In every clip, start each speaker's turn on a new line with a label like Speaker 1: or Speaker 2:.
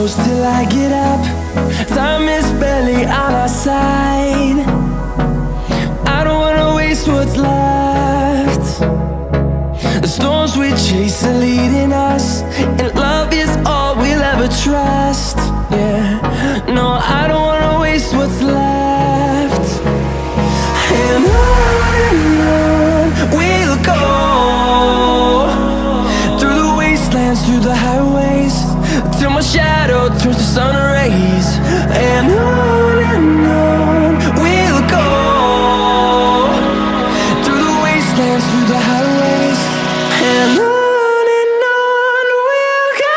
Speaker 1: close till I get up. Time is barely on our side. I don't wanna waste what's left. The storms we chase are leading us, and love is all we'll ever trust. Yeah, no, I don't wanna waste what's left. And on we'll go, through the wastelands, through the highways, till my shadow turns to sun rays. And on we'll go, through the wastelands, through the highways, and on we'll go.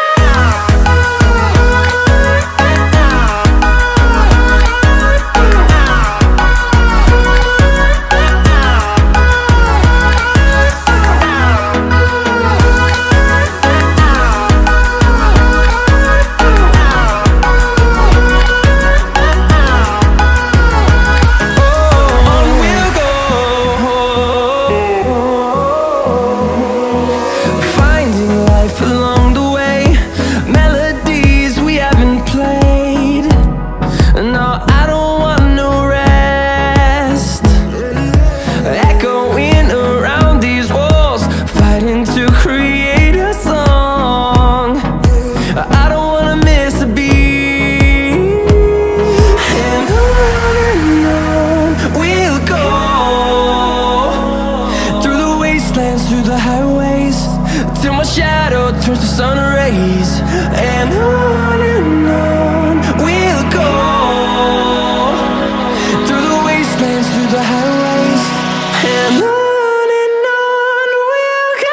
Speaker 1: Through the highways, till my shadow turns to sun rays. And on we'll go, through the wastelands, through the highways, and on we'll go.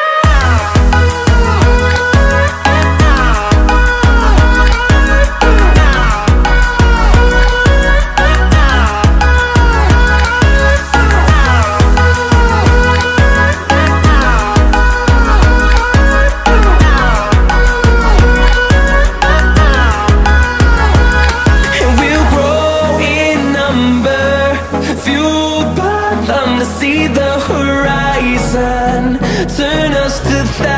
Speaker 1: Fueled by them to see the horizon, turn us to thousands.